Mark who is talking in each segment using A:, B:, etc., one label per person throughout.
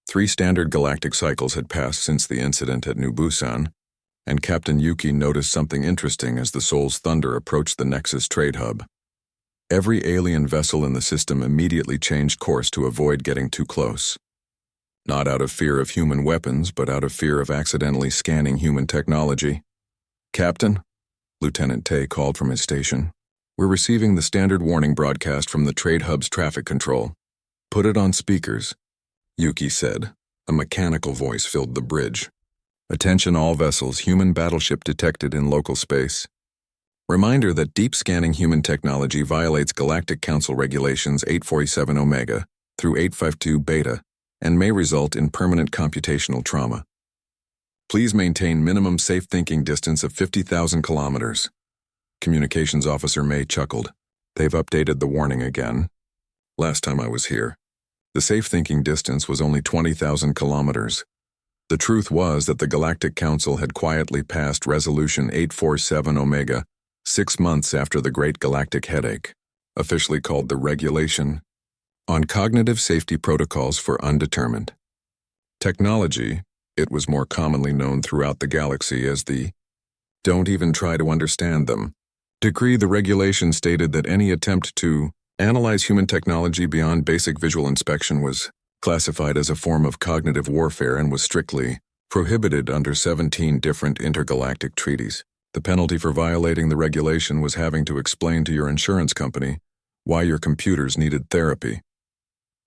A: 3 standard galactic cycles had passed since the incident at New Busan, and Captain Yuki noticed something interesting as the Soul's Thunder approached the Nexus trade hub. Every alien vessel in the system immediately changed course to avoid getting too close. Not out of fear of human weapons, but out of fear of accidentally scanning human technology. "Captain," Lieutenant Tay called from his station, "we're receiving the standard warning broadcast from the trade hub's traffic control." "Put it on speakers," Yuki said. A mechanical voice filled the bridge. "Attention all vessels, human battleship detected in local space. Reminder that deep scanning human technology violates Galactic Council Regulations 847 Omega through 852 Beta and may result in permanent computational trauma. Please maintain minimum safe thinking distance of 50,000 kilometers." Communications Officer May chuckled. "They've updated the warning again. Last time I was here, the safe thinking distance was only 20,000 kilometers. The truth was that the Galactic Council had quietly passed Resolution 847 Omega 6 months after the Great Galactic Headache, officially called the Regulation on Cognitive Safety Protocols for Undetermined Technology. It was more commonly known throughout the galaxy as the "Don't even try to understand them" decree. The regulation stated that any attempt to analyze human technology beyond basic visual inspection was classified as a form of cognitive warfare and was strictly prohibited under 17 different intergalactic treaties. The penalty for violating the regulation was having to explain to your insurance company why your computers needed therapy.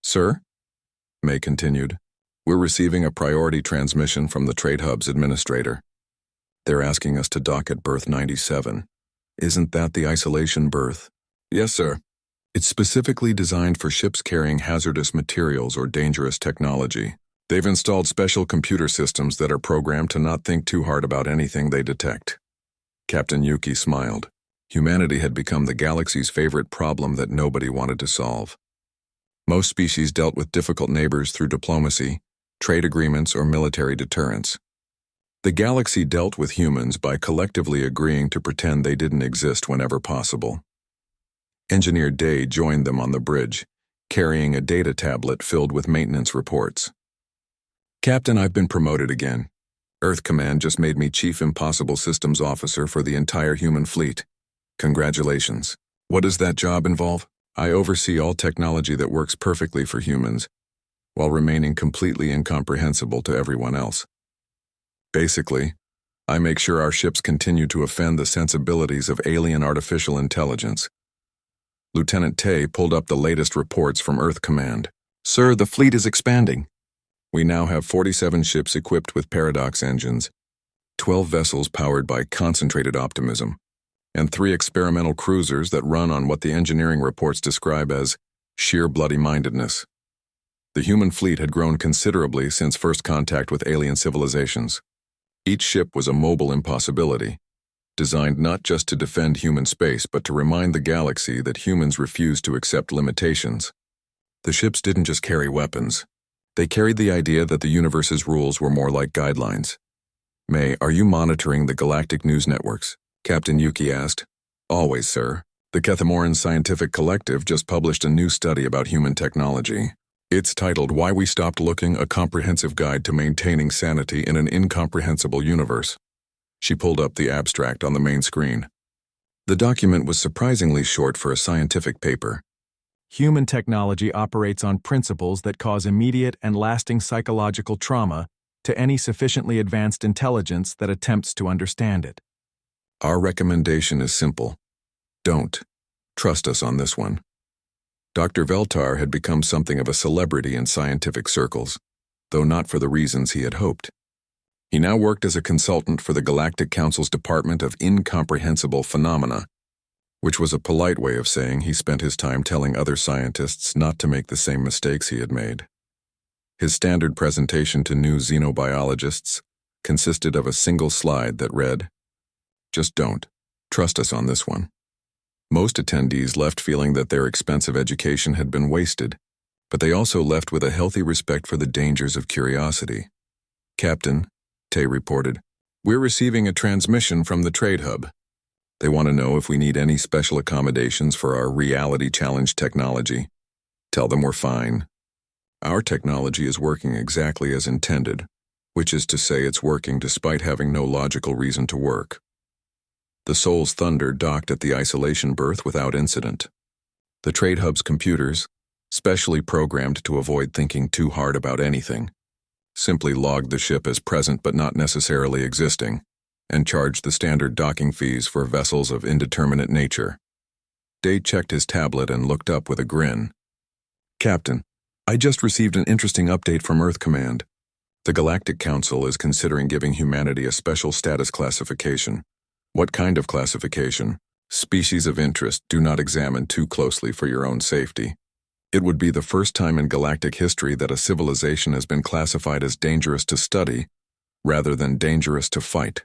A: "Sir," May continued, "we're receiving a priority transmission from the Trade Hub's administrator. They're asking us to dock at berth 97. Isn't that the isolation berth?" "Yes, sir. It's specifically designed for ships carrying hazardous materials or dangerous technology. They've installed special computer systems that are programmed to not think too hard about anything they detect." Captain Yuki smiled. Humanity had become the galaxy's favorite problem that nobody wanted to solve. Most species dealt with difficult neighbors through diplomacy, trade agreements, or military deterrence. The galaxy dealt with humans by collectively agreeing to pretend they didn't exist whenever possible. Engineer Day joined them on the bridge, carrying a data tablet filled with maintenance reports. "Captain, I've been promoted again. Earth Command just made me Chief Impossible Systems Officer for the entire human fleet. Congratulations. What does that job involve? I oversee all technology that works perfectly for humans, while remaining completely incomprehensible to everyone else. Basically, I make sure our ships continue to offend the sensibilities of alien artificial intelligence." Lieutenant Tay pulled up the latest reports from Earth Command. "Sir, the fleet is expanding. We now have 47 ships equipped with paradox engines, 12 vessels powered by concentrated optimism, and 3 experimental cruisers that run on what the engineering reports describe as sheer bloody-mindedness. The human fleet had grown considerably since first contact with alien civilizations. Each ship was a mobile impossibility, designed not just to defend human space but to remind the galaxy that humans refuse to accept limitations. The ships didn't just carry weapons. They carried the idea that the universe's rules were more like guidelines. "May, are you monitoring the galactic news networks?" Captain Yuki asked. "Always, sir. The Kethamoran Scientific Collective just published a new study about human technology. It's titled Why We Stopped Looking, a Comprehensive Guide to Maintaining Sanity in an Incomprehensible Universe." She pulled up the abstract on the main screen. The document was surprisingly short for a scientific paper.
B: Human technology operates on principles that cause immediate and lasting psychological trauma to any sufficiently advanced intelligence that attempts to understand it.
A: Our recommendation is simple. Don't. Trust us on this one. Dr. Veltar had become something of a celebrity in scientific circles, though not for the reasons he had hoped. He now worked as a consultant for the Galactic Council's Department of Incomprehensible Phenomena, which was a polite way of saying he spent his time telling other scientists not to make the same mistakes he had made. His standard presentation to new xenobiologists consisted of a single slide that read, "Just don't. Trust us on this one." Most attendees left feeling that their expensive education had been wasted, but they also left with a healthy respect for the dangers of curiosity. "Captain," Tay reported, "we're receiving a transmission from the Trade Hub. They want to know if we need any special accommodations for our reality challenge technology. Tell them we're fine." Our technology is working exactly as intended, which is to say it's working despite having no logical reason to work. The Soul's Thunder docked at the isolation berth without incident. The trade hub's computers, specially programmed to avoid thinking too hard about anything, simply logged the ship as present but not necessarily existing, and charged the standard docking fees for vessels of indeterminate nature. Day checked his tablet and looked up with a grin. "Captain, I just received an interesting update from Earth Command. The Galactic Council is considering giving humanity a special status classification. What kind of classification? Species of interest. Do not examine too closely for your own safety. It would be the first time in galactic history that a civilization has been classified as dangerous to study rather than dangerous to fight."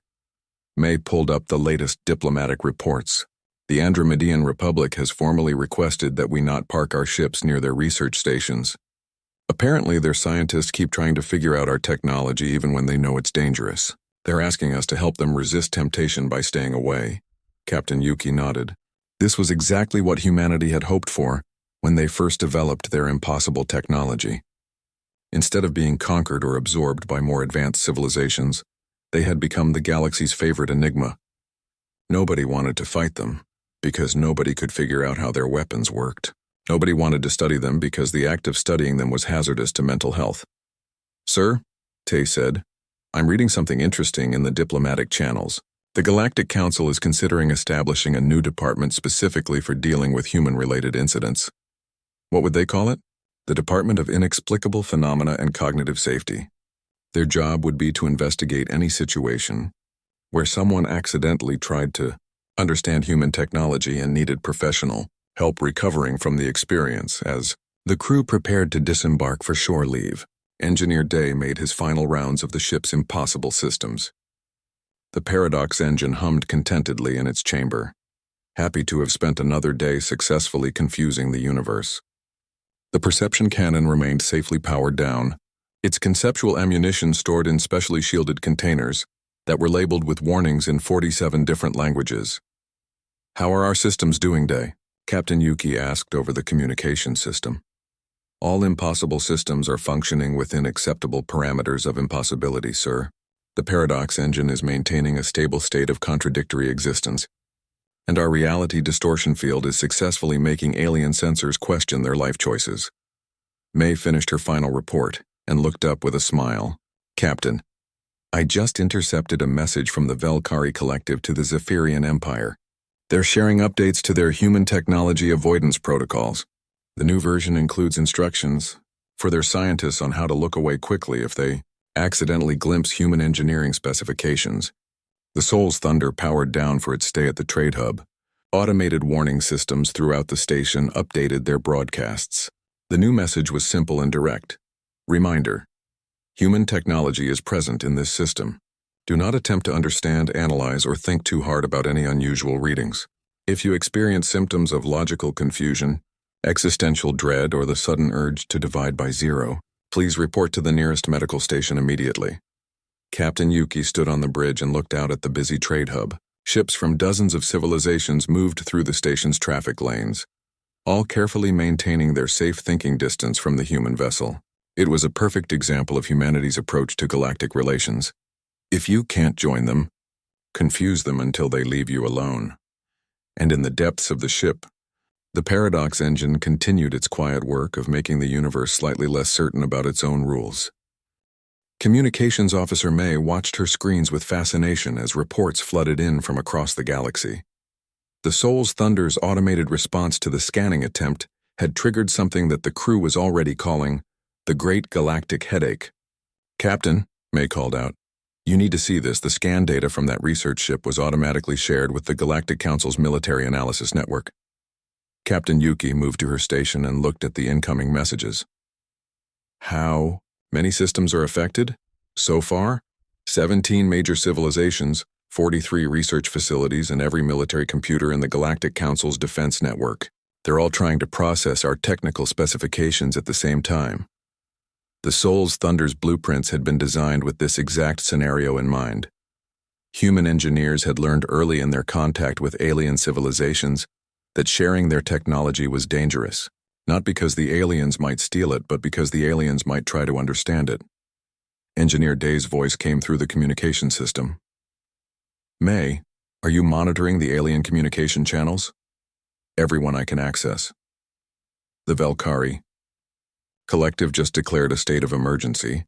A: May pulled up the latest diplomatic reports. The Andromedian Republic has formally requested that we not park our ships near their research stations. Apparently, their scientists keep trying to figure out our technology even when they know it's dangerous. They're asking us to help them resist temptation by staying away. Captain Yuki nodded. This was exactly what humanity had hoped for when they first developed their impossible technology. Instead of being conquered or absorbed by more advanced civilizations, they had become the galaxy's favorite enigma. Nobody wanted to fight them, because nobody could figure out how their weapons worked. Nobody wanted to study them because the act of studying them was hazardous to mental health. "Sir," Tay said, "I'm reading something interesting in the diplomatic channels. The Galactic Council is considering establishing a new department specifically for dealing with human-related incidents. What would they call it? The Department of Inexplicable Phenomena and Cognitive Safety. Their job would be to investigate any situation where someone accidentally tried to understand human technology and needed professional help recovering from the experience. As the crew prepared to disembark for shore leave, Engineer Day made his final rounds of the ship's impossible systems. The Paradox engine hummed contentedly in its chamber, happy to have spent another day successfully confusing the universe. The perception cannon remained safely powered down, its conceptual ammunition stored in specially shielded containers that were labeled with warnings in 47 different languages. "How are our systems doing, Day?" Captain Yuki asked over the communication system. "All impossible systems are functioning within acceptable parameters of impossibility, sir. The Paradox engine is maintaining a stable state of contradictory existence, and our reality distortion field is successfully making alien sensors question their life choices." May finished her final report and looked up with a smile. "Captain, I just intercepted a message from the Velkari Collective to the Zephyrian Empire. They're sharing updates to their human technology avoidance protocols. The new version includes instructions for their scientists on how to look away quickly if they accidentally glimpse human engineering specifications." The Soul's Thunder powered down for its stay at the trade hub. Automated warning systems throughout the station updated their broadcasts. The new message was simple and direct. Reminder: human technology is present in this system. Do not attempt to understand, analyze, or think too hard about any unusual readings. If you experience symptoms of logical confusion, existential dread, or the sudden urge to divide by zero, please report to the nearest medical station immediately. Captain Yuki stood on the bridge and looked out at the busy trade hub. Ships from dozens of civilizations moved through the station's traffic lanes, all carefully maintaining their safe thinking distance from the human vessel. It was a perfect example of humanity's approach to galactic relations. If you can't join them, confuse them until they leave you alone. And in the depths of the ship, the Paradox engine continued its quiet work of making the universe slightly less certain about its own rules. Communications Officer May watched her screens with fascination as reports flooded in from across the galaxy. The Soul's Thunder's automated response to the scanning attempt had triggered something that the crew was already calling the Great Galactic Headache. "Captain," May called out, "you need to see this. The scan data from that research ship was automatically shared with the Galactic Council's military analysis network." Captain Yuki moved to her station and looked at the incoming messages. "How many systems are affected? So far, 17 major civilizations, 43 research facilities, and every military computer in the Galactic Council's defense network. They're all trying to process our technical specifications at the same time." The Soul's Thunder's blueprints had been designed with this exact scenario in mind. Human engineers had learned early in their contact with alien civilizations that sharing their technology was dangerous. Not because the aliens might steal it, but because the aliens might try to understand it. Engineer Day's voice came through the communication system. May, are you monitoring the alien communication channels? Everyone I can access. The Velkari. Collective just declared a state of emergency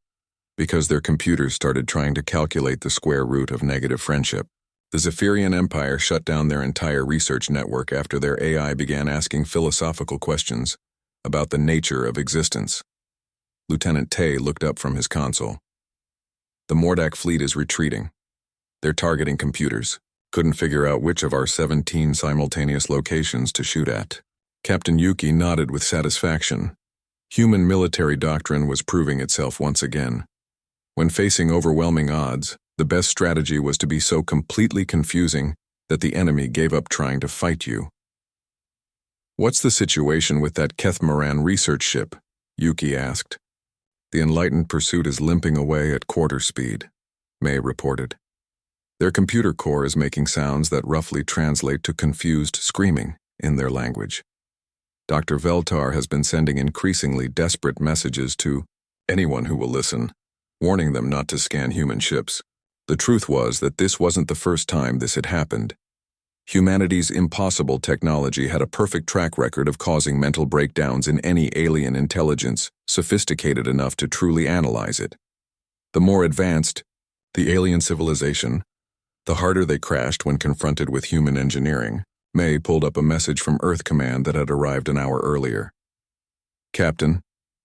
A: because their computers started trying to calculate the square root of negative friendship. The Zephyrian Empire shut down their entire research network after their AI began asking philosophical questions about the nature of existence. Lieutenant Tay looked up from his console. The Mordak fleet is retreating. They're targeting computers. Couldn't figure out which of our 17 simultaneous locations to shoot at. Captain Yuki nodded with satisfaction. Human military doctrine was proving itself once again. When facing overwhelming odds, the best strategy was to be so completely confusing that the enemy gave up trying to fight you. What's the situation with that Kethmaran research ship? Yuki asked. The Enlightened Pursuit is limping away at quarter speed, May reported. Their computer core is making sounds that roughly translate to confused screaming in their language. Dr. Veltar has been sending increasingly desperate messages to anyone who will listen, warning them not to scan human ships. The truth was that this wasn't the first time this had happened. Humanity's impossible technology had a perfect track record of causing mental breakdowns in any alien intelligence sophisticated enough to truly analyze it. The more advanced the alien civilization, the harder they crashed when confronted with human engineering. May pulled up a message from Earth Command that had arrived an hour earlier. Captain,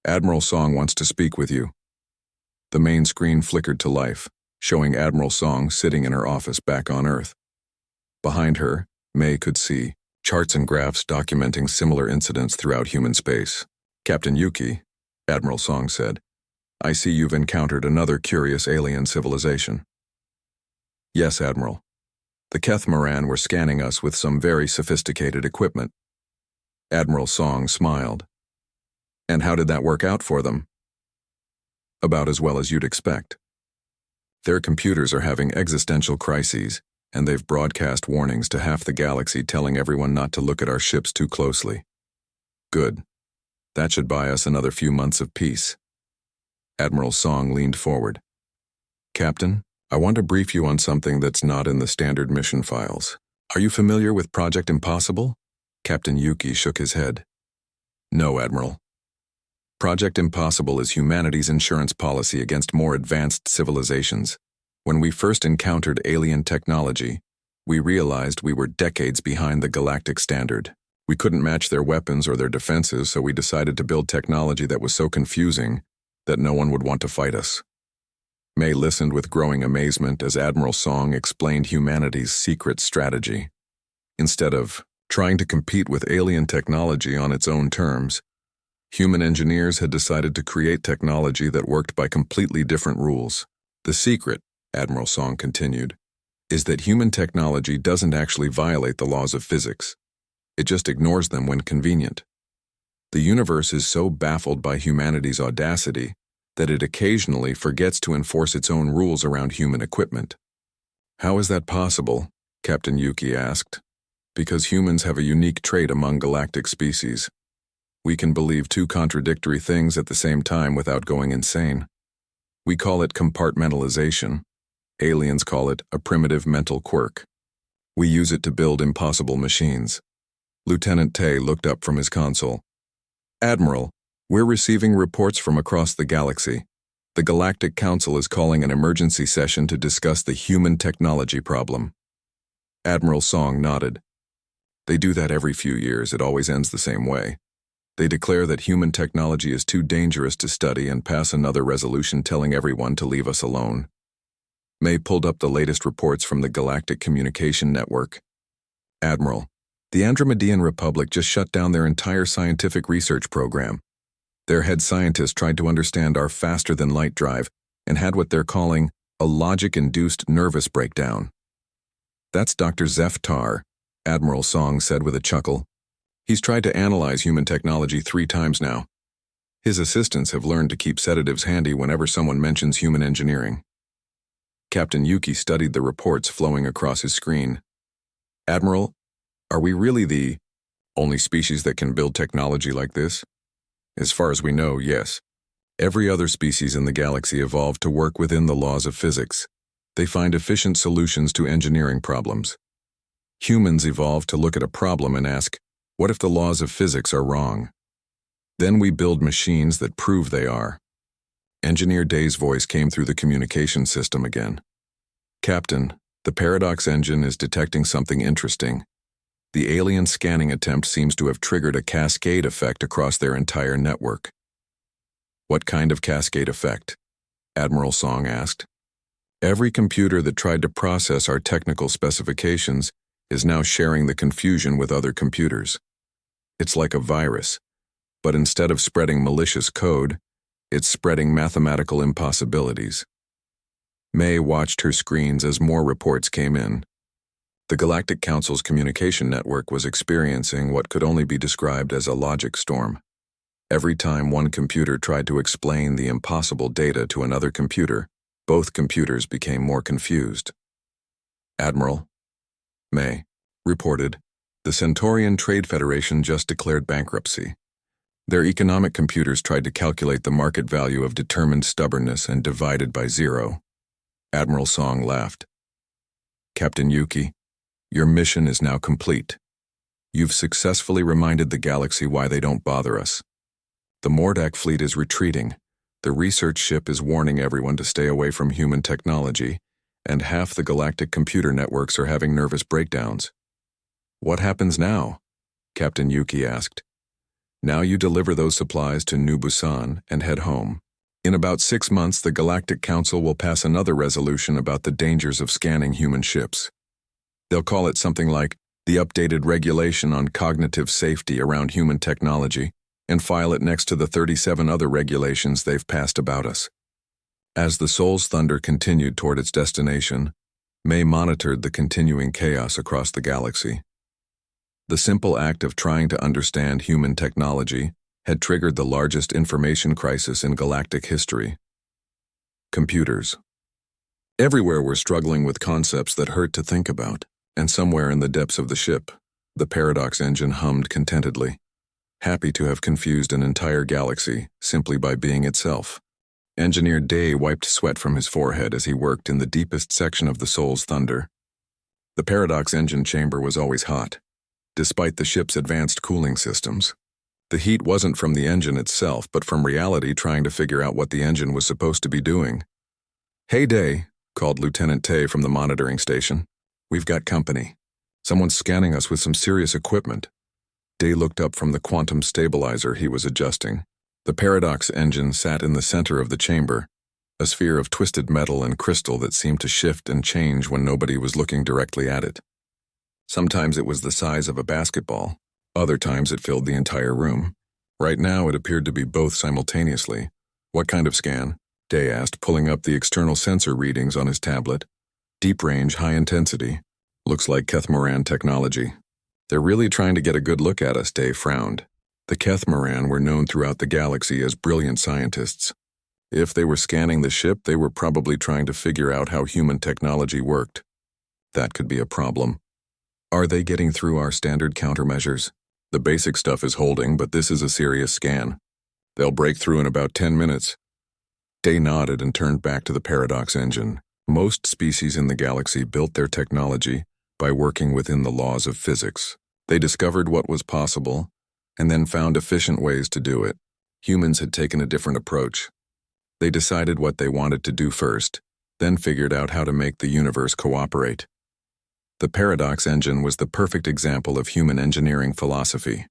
A: Admiral Song wants to speak with you. The main screen flickered to life, showing Admiral Song sitting in her office back on Earth. Behind her, May could see charts and graphs documenting similar incidents throughout human space. Captain Yuki, Admiral Song said, I see you've encountered another curious alien civilization. Yes, Admiral. The Kethmaran were scanning us with some very sophisticated equipment. Admiral Song smiled. And how did that work out for them? About as well as you'd expect. Their computers are having existential crises, and they've broadcast warnings to half the galaxy telling everyone not to look at our ships too closely. Good. That should buy us another few months of peace. Admiral Song leaned forward. Captain, I want to brief you on something that's not in the standard mission files. Are you familiar with Project Impossible? Captain Yuki shook his head. No, Admiral. Project Impossible is humanity's insurance policy against more advanced civilizations. When we first encountered alien technology, we realized we were decades behind the galactic standard. We couldn't match their weapons or their defenses, so we decided to build technology that was so confusing that no one would want to fight us. May listened with growing amazement as Admiral Song explained humanity's secret strategy. Instead of trying to compete with alien technology on its own terms, human engineers had decided to create technology that worked by completely different rules. The secret, Admiral Song continued, is that human technology doesn't actually violate the laws of physics. It just ignores them when convenient. The universe is so baffled by humanity's audacity that it occasionally forgets to enforce its own rules around human equipment. How is that possible? Captain Yuki asked. Because humans have a unique trait among galactic species. We can believe two contradictory things at the same time without going insane. We call it compartmentalization. Aliens call it a primitive mental quirk. We use it to build impossible machines. Lieutenant Tay looked up from his console. Admiral, we're receiving reports from across the galaxy. The Galactic Council is calling an emergency session to discuss the human technology problem. Admiral Song nodded. They do that every few years. It always ends the same way. They declare that human technology is too dangerous to study and pass another resolution telling everyone to leave us alone. May pulled up the latest reports from the Galactic Communication Network. Admiral, the Andromedean Republic just shut down their entire scientific research program. Their head scientist tried to understand our faster-than-light drive and had what they're calling a logic-induced nervous breakdown. That's Dr. Zeph Tar, Admiral Song said with a chuckle. He's tried to analyze human technology 3 times now. His assistants have learned to keep sedatives handy whenever someone mentions human engineering. Captain Yuki studied the reports flowing across his screen. Admiral, are we really the Only species that can build technology like this? As far as we know, yes. Every other species in the galaxy evolved to work within the laws of physics. They find efficient solutions to engineering problems. Humans evolved to look at a problem and ask, what if the laws of physics are wrong? Then we build machines that prove they are. Engineer Day's voice came through the communication system again. Captain, the Paradox engine is detecting something interesting. The alien scanning attempt seems to have triggered a cascade effect across their entire network. What kind of cascade effect? Admiral Song asked. Every computer that tried to process our technical specifications is now sharing the confusion with other computers. It's like a virus, but instead of spreading malicious code, it's spreading mathematical impossibilities. May watched her screens as more reports came in. The Galactic Council's communication network was experiencing what could only be described as a logic storm. Every time one computer tried to explain the impossible data to another computer, both computers became more confused. Admiral, May reported, the Centaurian Trade Federation just declared bankruptcy. Their economic computers tried to calculate the market value of determined stubbornness and divided by zero. Admiral Song laughed. Captain Yuki, your mission is now complete. You've successfully reminded the galaxy why they don't bother us. The Mordak fleet is retreating. The research ship is warning everyone to stay away from human technology, and half the galactic computer networks are having nervous breakdowns. What happens now? Captain Yuki asked. Now you deliver those supplies to New Busan and head home. In about 6 months, the Galactic Council will pass another resolution about the dangers of scanning human ships. They'll call it something like the Updated Regulation on Cognitive Safety Around Human Technology, and file it next to the 37 other regulations they've passed about us. As the Soul's Thunder continued toward its destination, May monitored the continuing chaos across the galaxy. The simple act of trying to understand human technology had triggered the largest information crisis in galactic history. Computers. Everywhere were struggling with concepts that hurt to think about, and somewhere in the depths of the ship, the Paradox engine hummed contentedly, happy to have confused an entire galaxy simply by being itself. Engineer Day wiped sweat from his forehead as he worked in the deepest section of the Soul's Thunder. The Paradox engine chamber was always hot, despite the ship's advanced cooling systems. The heat wasn't from the engine itself, but from reality trying to figure out what the engine was supposed to be doing. Hey Day, called Lieutenant Tay from the monitoring station. We've got company. Someone's scanning us with some serious equipment. Day looked up from the quantum stabilizer he was adjusting. The Paradox engine sat in the center of the chamber, a sphere of twisted metal and crystal that seemed to shift and change when nobody was looking directly at it. Sometimes it was the size of a basketball. Other times it filled the entire room. Right now it appeared to be both simultaneously. What kind of scan? Day asked, pulling up the external sensor readings on his tablet. Deep range, high intensity. Looks like Kethmoran technology. They're really trying to get a good look at us, Day frowned. The Kethmoran were known throughout the galaxy as brilliant scientists. If they were scanning the ship, they were probably trying to figure out how human technology worked. That could be a problem. Are they getting through our standard countermeasures? The basic stuff is holding, but this is a serious scan. They'll break through in about 10 minutes. Day nodded and turned back to the Paradox engine. Most species in the galaxy built their technology by working within the laws of physics. They discovered what was possible, and then found efficient ways to do it. Humans had taken a different approach. They decided what they wanted to do first, then figured out how to make the universe cooperate. The Paradox engine was the perfect example of human engineering philosophy.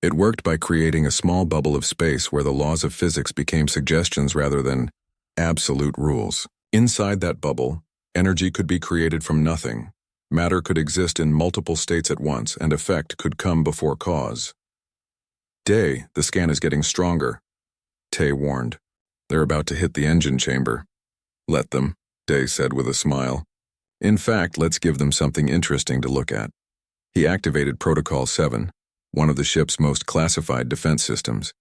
A: It worked by creating a small bubble of space where the laws of physics became suggestions rather than absolute rules. Inside that bubble, energy could be created from nothing. Matter could exist in multiple states at once, and effect could come before cause. Day, the scan is getting stronger, Tay warned. They're about to hit the engine chamber. Let them, Day said with a smile. In fact, let's give them something interesting to look at. He activated Protocol 7, one of the ship's most classified defense systems.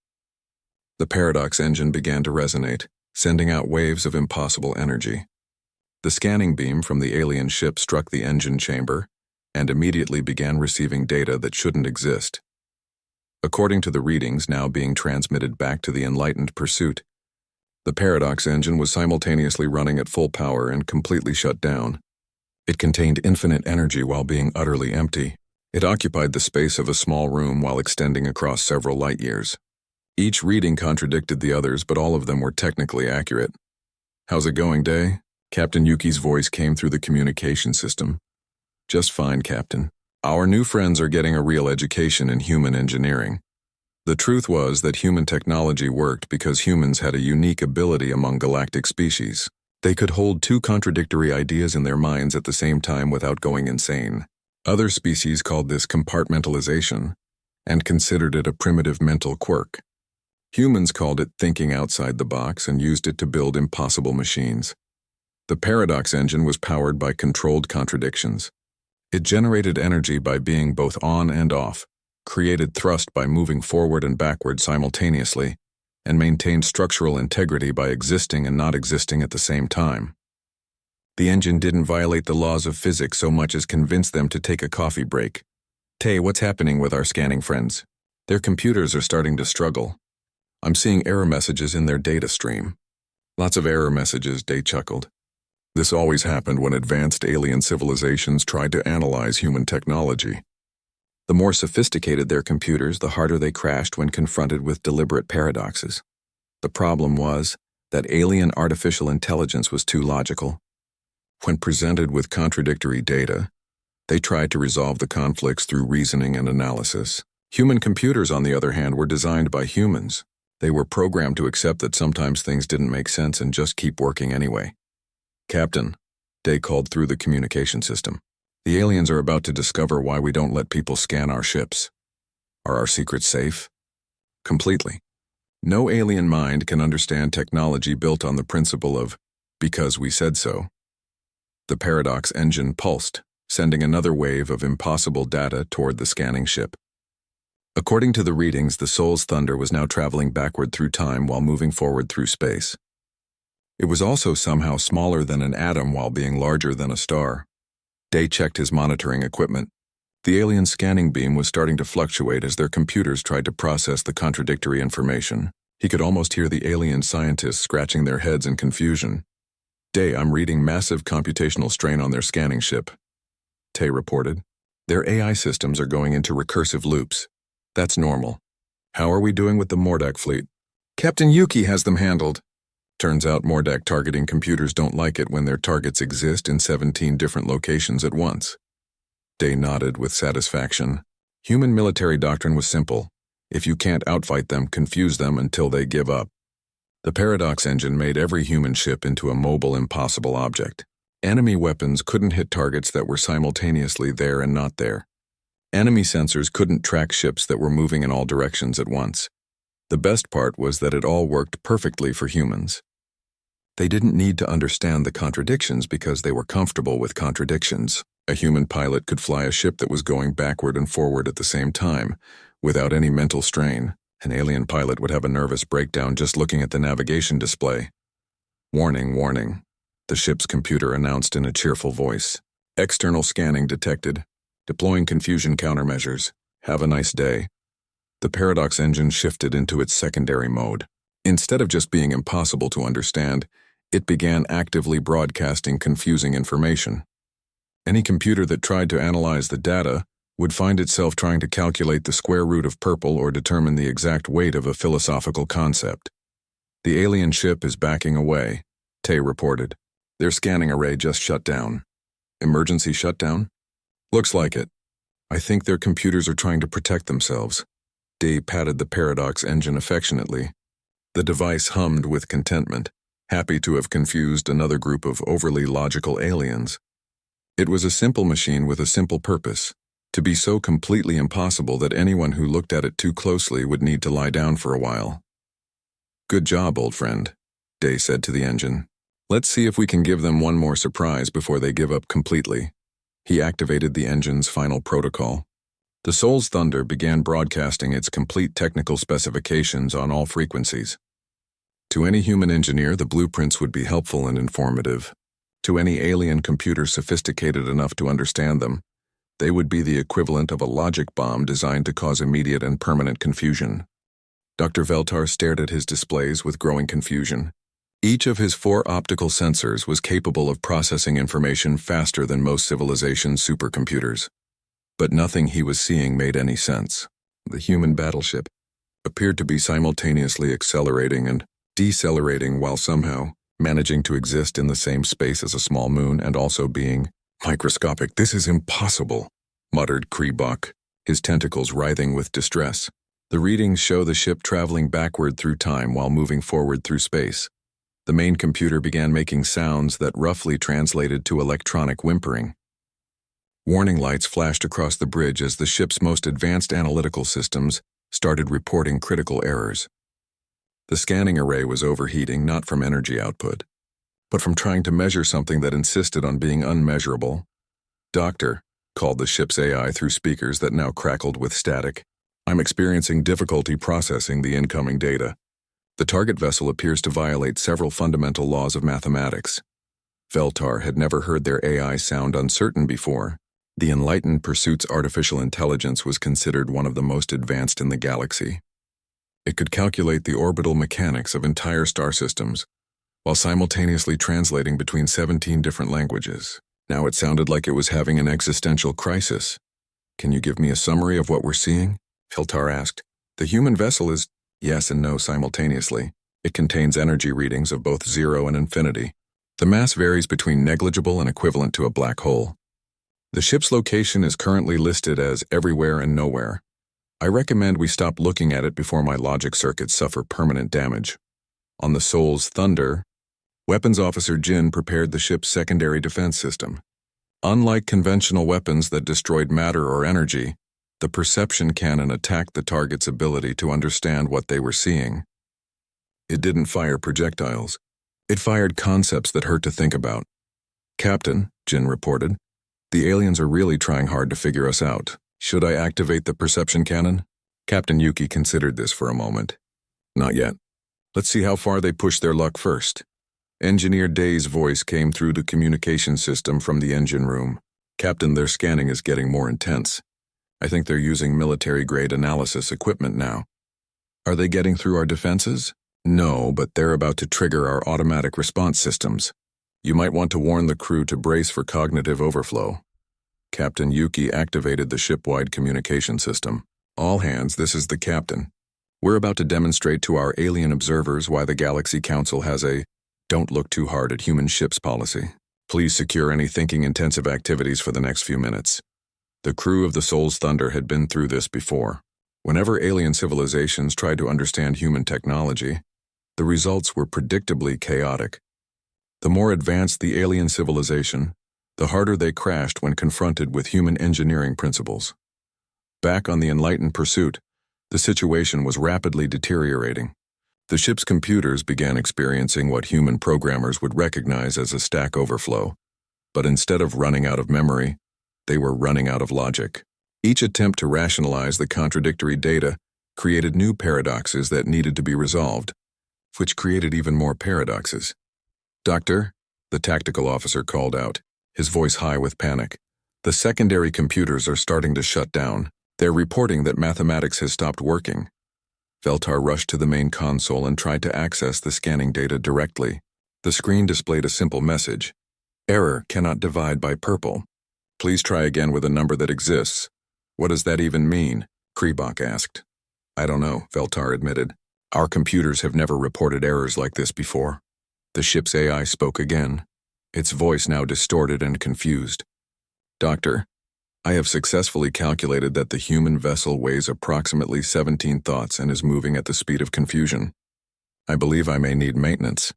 A: The Paradox engine began to resonate, sending out waves of impossible energy. The scanning beam from the alien ship struck the engine chamber and immediately began receiving data that shouldn't exist. According to the readings now being transmitted back to the enlightened pursuit, the paradox engine was simultaneously running at full power and completely shut down. It contained infinite energy while being utterly empty. It occupied the space of a small room while extending across several light years. Each reading contradicted the others, but all of them were technically accurate. "How's it going, Day?" Captain Yuki's voice came through the communication system. "Just fine, Captain. Our new friends are getting a real education in human engineering." The truth was that human technology worked because humans had a unique ability among galactic species. They could hold two contradictory ideas in their minds at the same time without going insane. Other species called this compartmentalization and considered it a primitive mental quirk. Humans called it thinking outside the box and used it to build impossible machines. The paradox engine was powered by controlled contradictions. It generated energy by being both on and off, created thrust by moving forward and backward simultaneously, and maintained structural integrity by existing and not existing at the same time. The engine didn't violate the laws of physics so much as convince them to take a coffee break. "Tay, what's happening with our scanning friends? Their computers are starting to struggle. I'm seeing error messages in their data stream." "Lots of error messages," Day chuckled. "This always happened when advanced alien civilizations tried to analyze human technology. The more sophisticated their computers, the harder they crashed when confronted with deliberate paradoxes. The problem was that alien artificial intelligence was too logical. When presented with contradictory data, they tried to resolve the conflicts through reasoning and analysis. Human computers, on the other hand, were designed by humans. They were programmed to accept that sometimes things didn't make sense and just keep working anyway." "Captain," Day called through the communication system, "the aliens are about to discover why we don't let people scan our ships. Are our secrets safe?" "Completely. No alien mind can understand technology built on the principle of, 'because we said so.'" The paradox engine pulsed, sending another wave of impossible data toward the scanning ship. According to the readings, the Soul's Thunder was now traveling backward through time while moving forward through space. It was also somehow smaller than an atom while being larger than a star. Day checked his monitoring equipment. The alien scanning beam was starting to fluctuate as their computers tried to process the contradictory information. He could almost hear the alien scientists scratching their heads in confusion. "Day, I'm reading massive computational strain on their scanning ship," Tay reported. "Their AI systems are going into recursive loops. That's normal. How are we doing with the Mordak fleet?" "Captain Yuki has them handled." Turns out Mordak targeting computers don't like it when their targets exist in 17 different locations at once. Day nodded with satisfaction. Human military doctrine was simple. If you can't outfight them, confuse them until they give up. The paradox engine made every human ship into a mobile, impossible object. Enemy weapons couldn't hit targets that were simultaneously there and not there. Enemy sensors couldn't track ships that were moving in all directions at once. The best part was that it all worked perfectly for humans. They didn't need to understand the contradictions because they were comfortable with contradictions. A human pilot could fly a ship that was going backward and forward at the same time, without any mental strain. An alien pilot would have a nervous breakdown just looking at the navigation display. "Warning, warning," the ship's computer announced in a cheerful voice. "External scanning detected. Deploying confusion countermeasures. Have a nice day." The paradox engine shifted into its secondary mode. Instead of just being impossible to understand, it began actively broadcasting confusing information. Any computer that tried to analyze the data would find itself trying to calculate the square root of purple or determine the exact weight of a philosophical concept. "The alien ship is backing away," Tay reported. "Their scanning array just shut down." "Emergency shutdown?" "Looks like it. I think their computers are trying to protect themselves." Day patted the paradox engine affectionately. The device hummed with contentment, happy to have confused another group of overly logical aliens. It was a simple machine with a simple purpose, to be so completely impossible that anyone who looked at it too closely would need to lie down for a while. "Good job, old friend," Day said to the engine. "Let's see if we can give them one more surprise before they give up completely." He activated the engine's final protocol. The Soul's Thunder began broadcasting its complete technical specifications on all frequencies. To any human engineer, the blueprints would be helpful and informative. To any alien computer sophisticated enough to understand them, They would be the equivalent of a logic bomb designed to cause immediate and permanent confusion. Dr. Veltar stared at his displays with growing confusion. Each of his 4 optical sensors was capable of processing information faster than most civilization supercomputers. But nothing he was seeing made any sense. The human battleship appeared to be simultaneously accelerating and decelerating while somehow managing to exist in the same space as a small moon and also being microscopic. "This is impossible," muttered Kreebok, his tentacles writhing with distress. The readings show the ship traveling backward through time while moving forward through space. The main computer began making sounds that roughly translated to electronic whimpering. Warning lights flashed across the bridge as the ship's most advanced analytical systems started reporting critical errors. The scanning array was overheating not from energy output, but from trying to measure something that insisted on being unmeasurable. "Doctor," called the ship's AI through speakers that now crackled with static, "I'm experiencing difficulty processing the incoming data. The target vessel appears to violate several fundamental laws of mathematics." Veltar had never heard their AI sound uncertain before. The Enlightened Pursuit's artificial intelligence was considered one of the most advanced in the galaxy. It could calculate the orbital mechanics of entire star systems, while simultaneously translating between 17 different languages. Now it sounded like it was having an existential crisis. "Can you give me a summary of what we're seeing?" Veltar asked. "The human vessel is yes and no simultaneously. It contains energy readings of both 0 and infinity. The mass varies between negligible and equivalent to a black hole. The ship's location is currently listed as everywhere and nowhere. I recommend we stop looking at it before my logic circuits suffer permanent damage." On the Soul's Thunder, Weapons Officer Jin prepared the ship's secondary defense system. Unlike conventional weapons that destroyed matter or energy, the perception cannon attacked the target's ability to understand what they were seeing. It didn't fire projectiles. It fired concepts that hurt to think about. "Captain," Jin reported, "the aliens are really trying hard to figure us out. Should I activate the perception cannon?" Captain Yuki considered this for a moment. "Not yet. Let's see how far they push their luck first." Engineer Day's voice came through the communication system from the engine room. "Captain, their scanning is getting more intense. I think they're using military-grade analysis equipment now." "Are they getting through our defenses?" "No, but they're about to trigger our automatic response systems. You might want to warn the crew to brace for cognitive overflow." Captain Yuki activated the ship-wide communication system. "All hands, this is the captain. We're about to demonstrate to our alien observers why the Galaxy Council has a 'don't look too hard at human ships' policy. Please secure any thinking-intensive activities for the next few minutes." The crew of the Soul's Thunder had been through this before. Whenever alien civilizations tried to understand human technology, the results were predictably chaotic. The more advanced the alien civilization, the harder they crashed when confronted with human engineering principles. Back on the Enlightened Pursuit, the situation was rapidly deteriorating. The ship's computers began experiencing what human programmers would recognize as a stack overflow. But instead of running out of memory, they were running out of logic. Each attempt to rationalize the contradictory data created new paradoxes that needed to be resolved, which created even more paradoxes. "Doctor," the tactical officer called out, his voice high with panic. "The secondary computers are starting to shut down. They're reporting that mathematics has stopped working." Veltar rushed to the main console and tried to access the scanning data directly. The screen displayed a simple message. "Error, cannot divide by purple. Please try again with a number that exists." "What does that even mean?" Kreebok asked. "I don't know," Veltar admitted. "Our computers have never reported errors like this before." The ship's AI spoke again, its voice now distorted and confused. "Doctor, I have successfully calculated that the human vessel weighs approximately 17 thoughts and is moving at the speed of confusion. I believe I may need maintenance."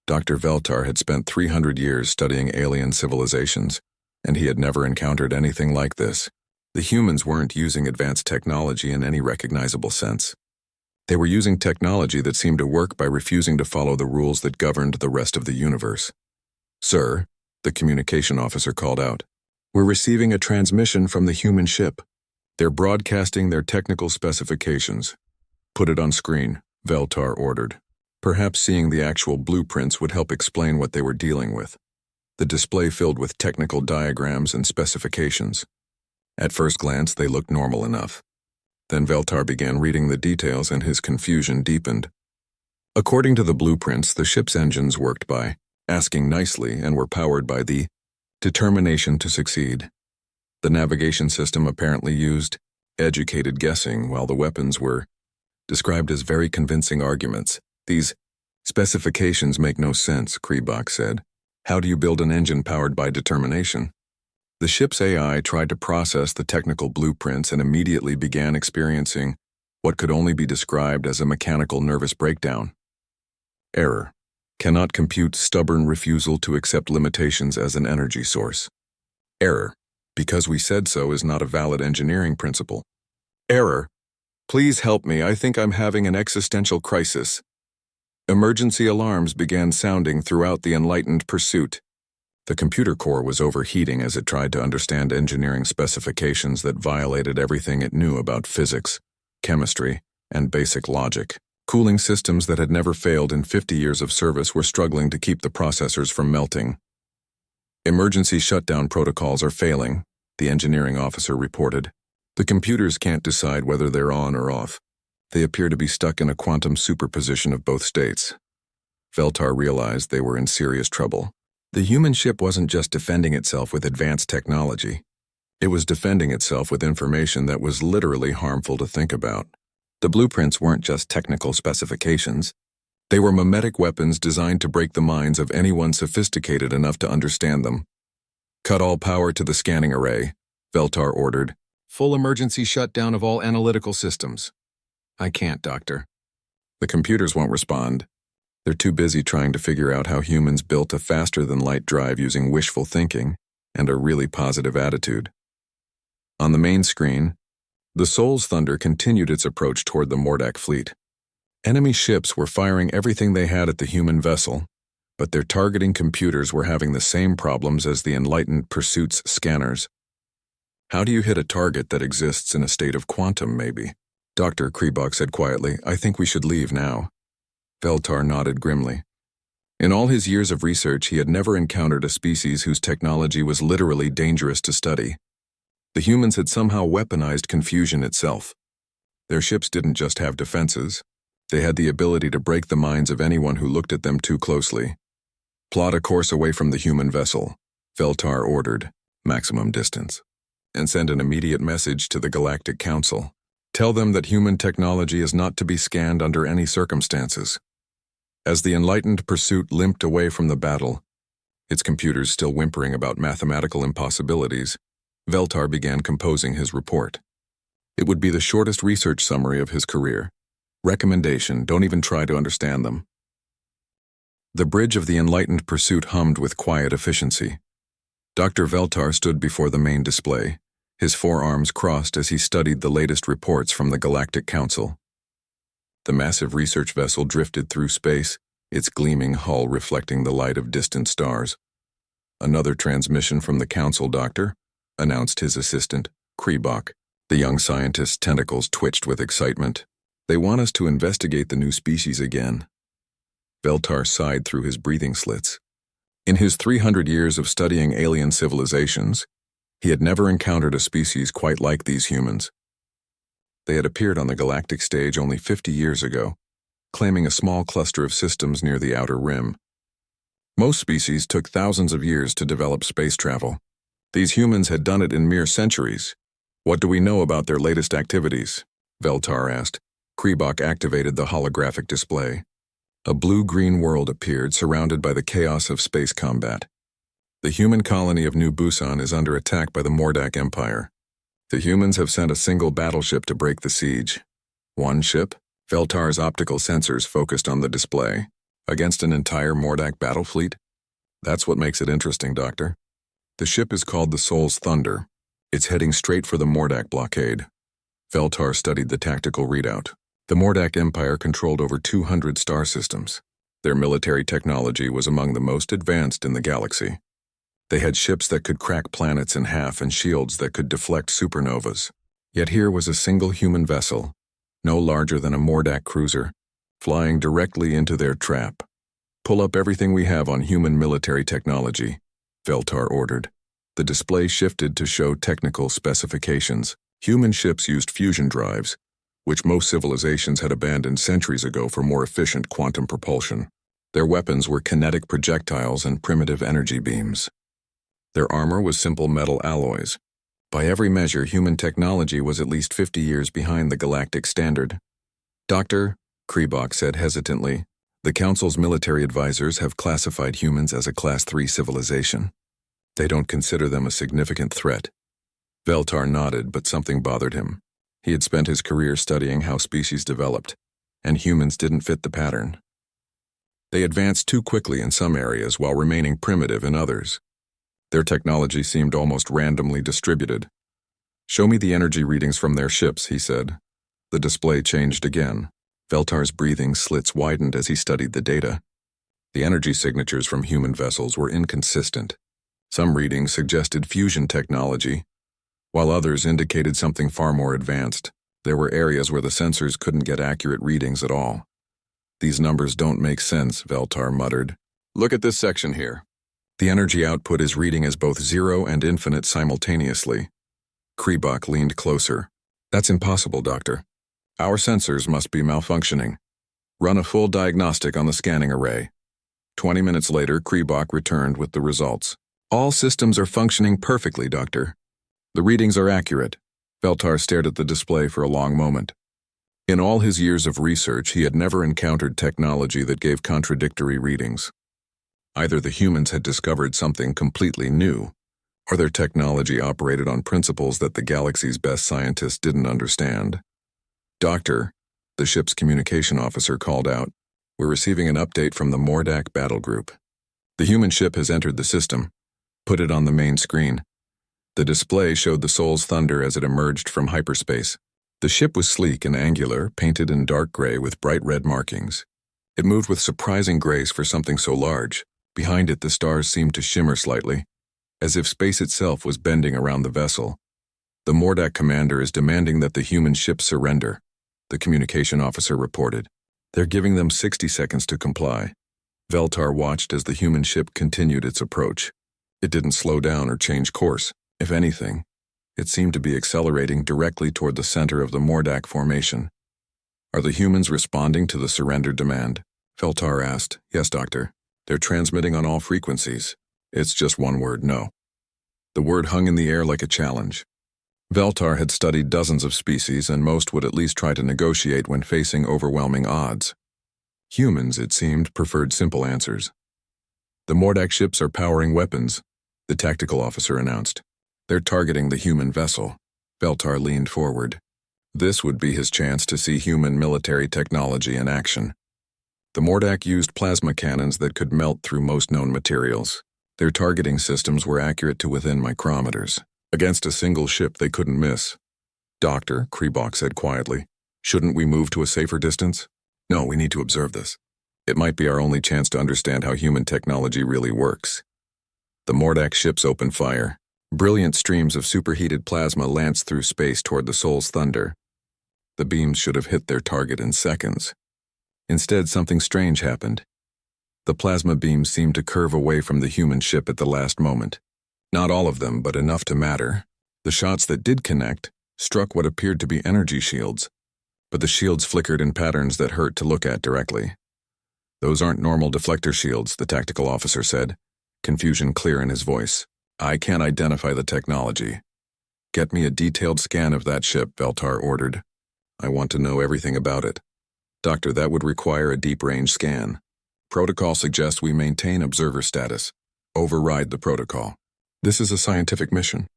A: Dr. Veltar had spent 300 years studying alien civilizations, and he had never encountered anything like this. The humans weren't using advanced technology in any recognizable sense. They were using technology that seemed to work by refusing to follow the rules that governed the rest of the universe. "Sir," the communication officer called out, "we're receiving a transmission from the human ship. They're broadcasting their technical specifications." "Put it on screen," Veltar ordered. Perhaps seeing the actual blueprints would help explain what they were dealing with. The display filled with technical diagrams and specifications. At first glance, they looked normal enough. Then Veltar began reading the details and his confusion deepened. According to the blueprints, the ship's engines worked by asking nicely and were powered by the determination to succeed. The navigation system apparently used educated guessing, while the weapons were described as very convincing arguments. These specifications make no sense, Kreebok said. How do you build an engine powered by determination? The ship's AI tried to process the technical blueprints and immediately began experiencing what could only be described as a mechanical nervous breakdown. Error. Cannot compute stubborn refusal to accept limitations as an energy source. Error. Because we said so is not a valid engineering principle. Error. Please help me, I think I'm having an existential crisis. Emergency alarms began sounding throughout the enlightened pursuit. The computer core was overheating as it tried to understand engineering specifications that violated everything it knew about physics, chemistry, and basic logic. Cooling systems that had never failed in 50 years of service were struggling to keep the processors from melting. Emergency shutdown protocols are failing, the engineering officer reported. The computers can't decide whether they're on or off. They appear to be stuck in a quantum superposition of both states. Veltar realized they were in serious trouble. The human ship wasn't just defending itself with advanced technology. It was defending itself with information that was literally harmful to think about. The blueprints weren't just technical specifications. They were mimetic weapons designed to break the minds of anyone sophisticated enough to understand them. Cut all power to the scanning array, Veltar ordered. Full emergency shutdown of all analytical systems. I can't, Doctor. The computers won't respond. They're too busy trying to figure out how humans built a faster-than-light drive using wishful thinking and a really positive attitude. On the main screen, the Soul's Thunder continued its approach toward the Mordak fleet. Enemy ships were firing everything they had at the human vessel, but their targeting computers were having the same problems as the Enlightened Pursuit's scanners. How do you hit a target that exists in a state of quantum, maybe? Dr. Kreebok said quietly, I think we should leave now. Veltar nodded grimly. In all his years of research, he had never encountered a species whose technology was literally dangerous to study. The humans had somehow weaponized confusion itself. Their ships didn't just have defenses. They had the ability to break the minds of anyone who looked at them too closely. Plot a course away from the human vessel, Veltar ordered, maximum distance, and send an immediate message to the Galactic Council. Tell them that human technology is not to be scanned under any circumstances. As the Enlightened Pursuit limped away from the battle, its computers still whimpering about mathematical impossibilities, Veltar began composing his report. It would be the shortest research summary of his career. Recommendation, don't even try to understand them. The bridge of the Enlightened Pursuit hummed with quiet efficiency. Dr. Veltar stood before the main display, his forearms crossed as he studied the latest reports from the Galactic Council. The massive research vessel drifted through space, its gleaming hull reflecting the light of distant stars. Another transmission from the Council, Doctor, announced his assistant, Kreebok. The young scientist's tentacles twitched with excitement. They want us to investigate the new species again. Veltar sighed through his breathing slits. In his 300 years of studying alien civilizations, he had never encountered a species quite like these humans. They had appeared on the galactic stage only 50 years ago, claiming a small cluster of systems near the outer rim. Most species took thousands of years to develop space travel. These humans had done it in mere centuries. What do we know about their latest activities? Veltar asked. Kreebok activated the holographic display. A blue-green world appeared, surrounded by the chaos of space combat. The human colony of New Busan is under attack by the Mordak Empire. The humans have sent a single battleship to break the siege. One ship? Veltar's optical sensors focused on the display. Against an entire Mordak battle fleet? That's what makes it interesting, Doctor. The ship is called the Soul's Thunder. It's heading straight for the Mordak blockade. Veltar studied the tactical readout. The Mordak Empire controlled over 200 star systems. Their military technology was among the most advanced in the galaxy. They had ships that could crack planets in half and shields that could deflect supernovas. Yet here was a single human vessel, no larger than a Mordak cruiser, flying directly into their trap. Pull up everything we have on human military technology, Veltar ordered. The display shifted to show technical specifications. Human ships used fusion drives, which most civilizations had abandoned centuries ago for more efficient quantum propulsion. Their weapons were kinetic projectiles and primitive energy beams. Their armor was simple metal alloys. By every measure, human technology was at least 50 years behind the galactic standard. "Doctor," Kribok said hesitantly, "the Council's military advisors have classified humans as a Class 3 civilization. They don't consider them a significant threat." Veltar nodded, but something bothered him. He had spent his career studying how species developed, and humans didn't fit the pattern. They advanced too quickly in some areas while remaining primitive in others. Their technology seemed almost randomly distributed. "Show me the energy readings from their ships," he said. The display changed again. Veltar's breathing slits widened as he studied the data. The energy signatures from human vessels were inconsistent. Some readings suggested fusion technology, while others indicated something far more advanced. There were areas where the sensors couldn't get accurate readings at all. "These numbers don't make sense," Veltar muttered. "Look at this section here. The energy output is reading as both 0 and infinite simultaneously." Kribok leaned closer. "That's impossible, Doctor. Our sensors must be malfunctioning. Run a full diagnostic on the scanning array." 20 minutes later, Kribok returned with the results. "All systems are functioning perfectly, Doctor. The readings are accurate." Veltar stared at the display for a long moment. In all his years of research, he had never encountered technology that gave contradictory readings. Either the humans had discovered something completely new, or their technology operated on principles that the galaxy's best scientists didn't understand. "Doctor," the ship's communication officer called out, "we're receiving an update from the Mordak battle group. The human ship has entered the system. Put it on the main screen." The display showed the Soul's Thunder as it emerged from hyperspace. The ship was sleek and angular, painted in dark gray with bright red markings. It moved with surprising grace for something so large. Behind it, the stars seemed to shimmer slightly, as if space itself was bending around the vessel. "The Mordak commander is demanding that the human ship surrender," the communication officer reported. "They're giving them 60 seconds to comply." Veltar watched as the human ship continued its approach. It didn't slow down or change course. If anything, it seemed to be accelerating directly toward the center of the Mordak formation. "Are the humans responding to the surrender demand?" Veltar asked. "Yes, Doctor. They're transmitting on all frequencies. It's just one word, no." The word hung in the air like a challenge. Veltar had studied dozens of species, and most would at least try to negotiate when facing overwhelming odds. Humans, it seemed, preferred simple answers. "The Mordak ships are powering weapons," the tactical officer announced. "They're targeting the human vessel." Veltar leaned forward. This would be his chance to see human military technology in action. The Mordak used plasma cannons that could melt through most known materials. Their targeting systems were accurate to within micrometers. Against a single ship, they couldn't miss. "Doctor," Kribok said quietly, "shouldn't we move to a safer distance?" "No, we need to observe this. It might be our only chance to understand how human technology really works." The Mordak ships opened fire. Brilliant streams of superheated plasma lanced through space toward the Soul's Thunder. The beams should have hit their target in seconds. Instead, something strange happened. The plasma beams seemed to curve away from the human ship at the last moment. Not all of them, but enough to matter. The shots that did connect struck what appeared to be energy shields, but the shields flickered in patterns that hurt to look at directly. "Those aren't normal deflector shields," the tactical officer said, confusion clear in his voice. "I can't identify the technology." "Get me a detailed scan of that ship," Veltar ordered. "I want to know everything about it." "Doctor, that would require a deep-range scan. Protocol suggests we maintain observer status. Override the protocol. This is a scientific mission.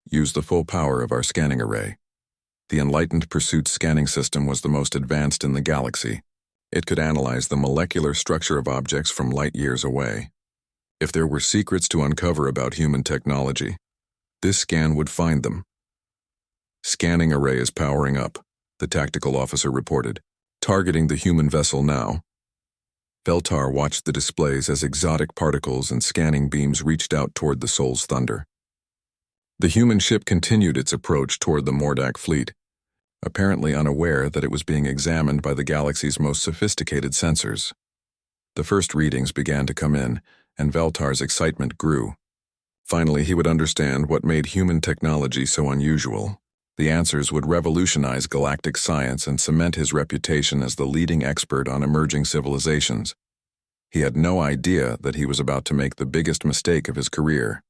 A: Use the full power of our scanning array." The Enlightened Pursuit scanning system was the most advanced in the galaxy. It could analyze the molecular structure of objects from light years away. If there were secrets to uncover about human technology, this scan would find them. "Scanning array is powering up," the tactical officer reported. "Targeting the human vessel now." Veltar watched the displays as exotic particles and scanning beams reached out toward the Soul's Thunder. The human ship continued its approach toward the Mordak fleet, apparently unaware that it was being examined by the galaxy's most sophisticated sensors. The first readings began to come in, and Veltar's excitement grew. Finally, he would understand what made human technology so unusual. The answers would revolutionize galactic science and cement his reputation as the leading expert on emerging civilizations. He had no idea that he was about to make the biggest mistake of his career.